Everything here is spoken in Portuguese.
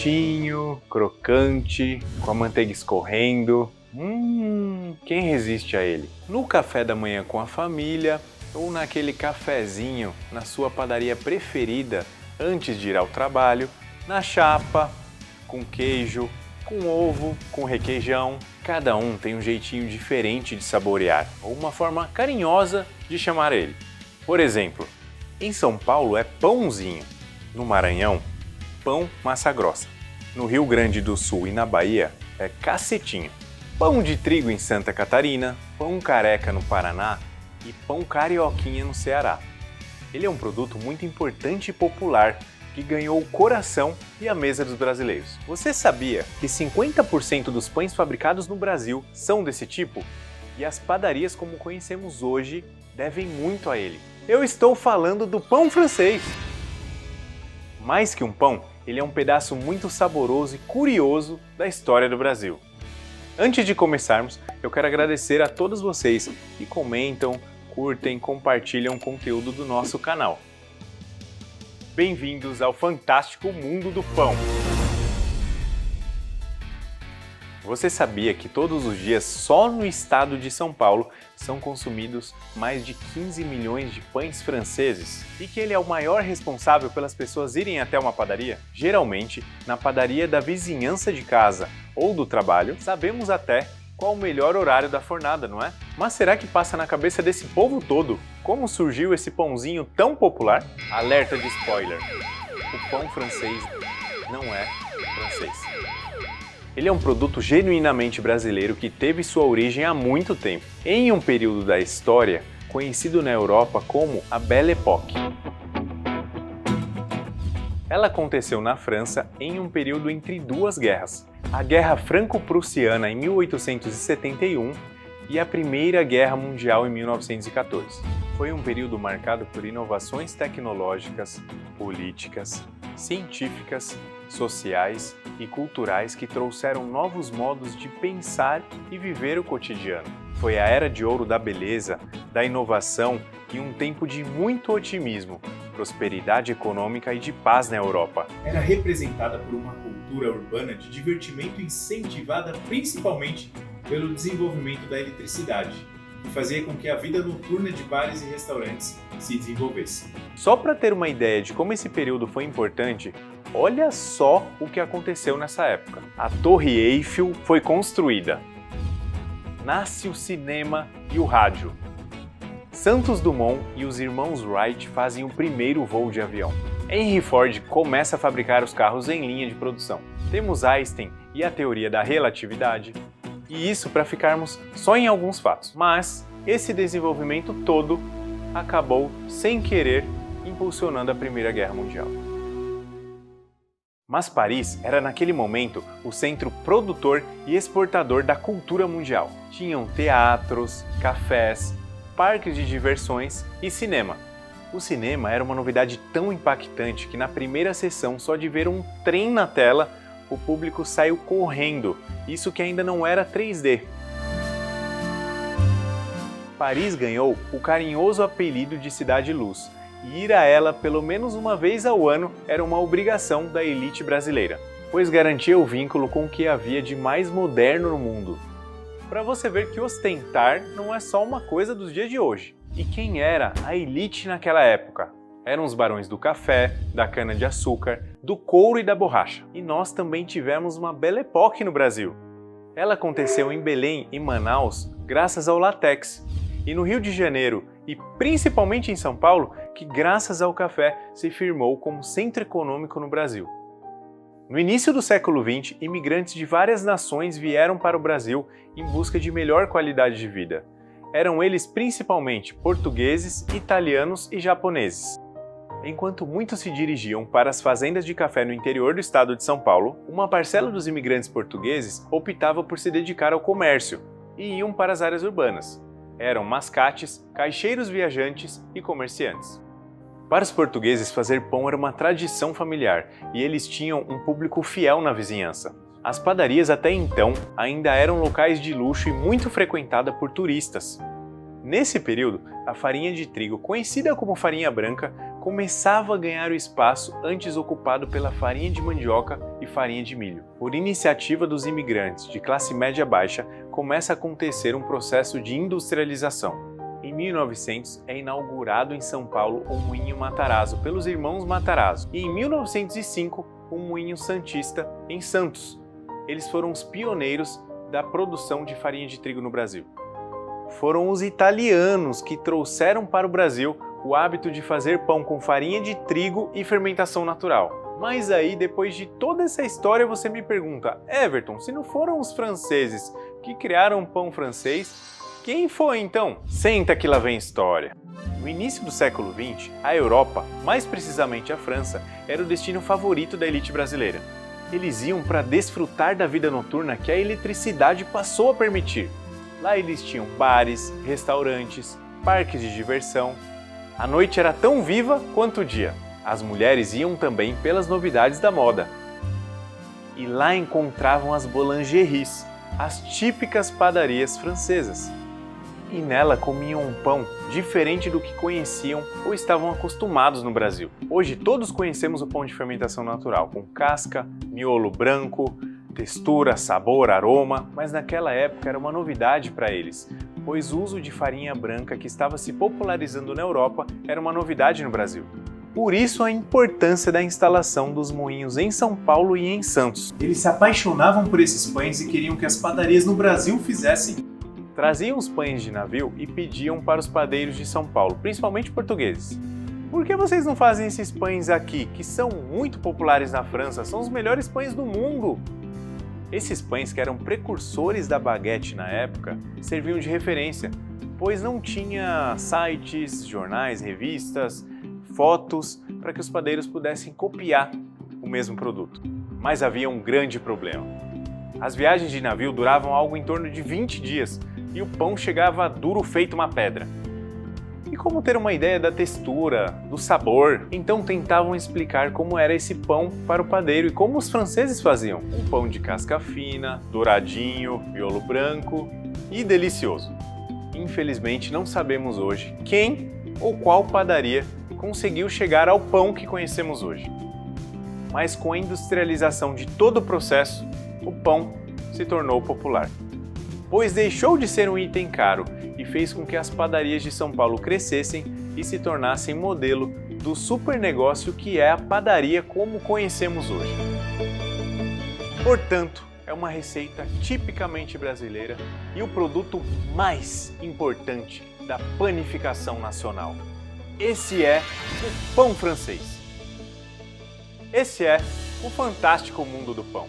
quentinho, crocante, com a manteiga escorrendo. Quem resiste a ele? No café da manhã com a família ou naquele cafezinho na sua padaria preferida antes de ir ao trabalho, na chapa, com queijo, com ovo, com requeijão. Cada um tem um jeitinho diferente de saborear, ou uma forma carinhosa de chamar ele. Por exemplo, em São Paulo é pãozinho, no Maranhão, pão massa grossa. No Rio Grande do Sul e na Bahia é cacetinho. Pão de trigo em Santa Catarina, pão careca no Paraná e pão carioquinha no Ceará. Ele é um produto muito importante e popular que ganhou o coração e a mesa dos brasileiros. Você sabia que 50% dos pães fabricados no Brasil são desse tipo? E as padarias como conhecemos hoje devem muito a ele. Eu estou falando do pão francês! Mais que um pão, ele é um pedaço muito saboroso e curioso da história do Brasil. Antes de começarmos, eu quero agradecer a todos vocês que comentam, curtem, compartilham o conteúdo do nosso canal. Bem-vindos ao fantástico mundo do pão! Você sabia que todos os dias, só no estado de São Paulo, são consumidos mais de 15 milhões de pães franceses? E que ele é o maior responsável pelas pessoas irem até uma padaria? Geralmente, na padaria da vizinhança de casa ou do trabalho, sabemos até qual o melhor horário da fornada, não é? Mas será que passa na cabeça desse povo todo como surgiu esse pãozinho tão popular? Alerta de spoiler! O pão francês não é francês. Ele é um produto genuinamente brasileiro que teve sua origem há muito tempo, em um período da história conhecido na Europa como a Belle Époque. Ela aconteceu na França em um período entre duas guerras, a Guerra Franco-Prussiana em 1871 e a Primeira Guerra Mundial em 1914. Foi um período marcado por inovações tecnológicas, políticas, científicas, sociais e culturais que trouxeram novos modos de pensar e viver o cotidiano. Foi a era de ouro da beleza, da inovação e um tempo de muito otimismo, prosperidade econômica e de paz na Europa. Era representada por uma cultura urbana de divertimento incentivada principalmente pelo desenvolvimento da eletricidade, que fazia com que a vida noturna de bares e restaurantes se desenvolvesse. Só para ter uma ideia de como esse período foi importante, olha só o que aconteceu nessa época. A Torre Eiffel foi construída. Nasce o cinema e o rádio. Santos Dumont e os irmãos Wright fazem o primeiro voo de avião. Henry Ford começa a fabricar os carros em linha de produção. Temos Einstein e a teoria da relatividade. E isso para ficarmos só em alguns fatos. Mas esse desenvolvimento todo acabou, sem querer, impulsionando a Primeira Guerra Mundial. Mas Paris era naquele momento o centro produtor e exportador da cultura mundial. Tinham teatros, cafés, parques de diversões e cinema. O cinema era uma novidade tão impactante que na primeira sessão, só de ver um trem na tela, o público saiu correndo, isso que ainda não era 3D. Paris ganhou o carinhoso apelido de Cidade Luz, e ir a ela pelo menos uma vez ao ano era uma obrigação da elite brasileira, pois garantia o vínculo com o que havia de mais moderno no mundo. Para você ver que ostentar não é só uma coisa dos dias de hoje. E quem era a elite naquela época? Eram os barões do café, da cana-de-açúcar, do couro e da borracha. E nós também tivemos uma Belle Époque no Brasil. Ela aconteceu em Belém e Manaus graças ao látex. E no Rio de Janeiro, e principalmente em São Paulo, que graças ao café se firmou como centro econômico no Brasil. No início do século XX, imigrantes de várias nações vieram para o Brasil em busca de melhor qualidade de vida. Eram eles principalmente portugueses, italianos e japoneses. Enquanto muitos se dirigiam para as fazendas de café no interior do estado de São Paulo, uma parcela dos imigrantes portugueses optava por se dedicar ao comércio e iam para as áreas urbanas. Eram mascates, caixeiros viajantes e comerciantes. Para os portugueses, fazer pão era uma tradição familiar e eles tinham um público fiel na vizinhança. As padarias até então ainda eram locais de luxo e muito frequentada por turistas. Nesse período, a farinha de trigo, conhecida como farinha branca, começava a ganhar o espaço antes ocupado pela farinha de mandioca e farinha de milho. Por iniciativa dos imigrantes de classe média baixa, começa a acontecer um processo de industrialização. Em 1900 é inaugurado em São Paulo o Moinho Matarazzo pelos irmãos Matarazzo e em 1905 o Moinho Santista em Santos. Eles foram os pioneiros da produção de farinha de trigo no Brasil. Foram os italianos que trouxeram para o Brasil o hábito de fazer pão com farinha de trigo e fermentação natural. Mas aí, depois de toda essa história, você me pergunta: Everton, se não foram os franceses que criaram o pão francês, quem foi então? Senta que lá vem história. No início do século XX, a Europa, mais precisamente a França, era o destino favorito da elite brasileira. Eles iam para desfrutar da vida noturna que a eletricidade passou a permitir. Lá eles tinham bares, restaurantes, parques de diversão. A noite era tão viva quanto o dia. As mulheres iam também pelas novidades da moda. E lá encontravam as boulangeries, as típicas padarias francesas. E nela comiam um pão diferente do que conheciam ou estavam acostumados no Brasil. Hoje todos conhecemos o pão de fermentação natural, com casca, miolo branco, textura, sabor, aroma, mas naquela época era uma novidade para eles, pois o uso de farinha branca que estava se popularizando na Europa era uma novidade no Brasil. Por isso a importância da instalação dos moinhos em São Paulo e em Santos. Eles se apaixonavam por esses pães e queriam que as padarias no Brasil fizessem. Traziam os pães de navio e pediam para os padeiros de São Paulo, principalmente portugueses: por que vocês não fazem esses pães aqui, que são muito populares na França, são os melhores pães do mundo? Esses pães, que eram precursores da baguete na época, serviam de referência, pois não tinha sites, jornais, revistas, fotos para que os padeiros pudessem copiar o mesmo produto. Mas havia um grande problema. As viagens de navio duravam algo em torno de 20 dias e o pão chegava duro feito uma pedra. E como ter uma ideia da textura, do sabor? Então tentavam explicar como era esse pão para o padeiro e como os franceses faziam. Um pão de casca fina, douradinho, miolo branco e delicioso. Infelizmente não sabemos hoje quem ou qual padaria conseguiu chegar ao pão que conhecemos hoje. Mas com a industrialização de todo o processo, o pão se tornou popular, pois deixou de ser um item caro e fez com que as padarias de São Paulo crescessem e se tornassem modelo do super negócio que é a padaria como conhecemos hoje. Portanto, é uma receita tipicamente brasileira e o produto mais importante da panificação nacional. Esse é o pão francês. Esse é o fantástico mundo do pão.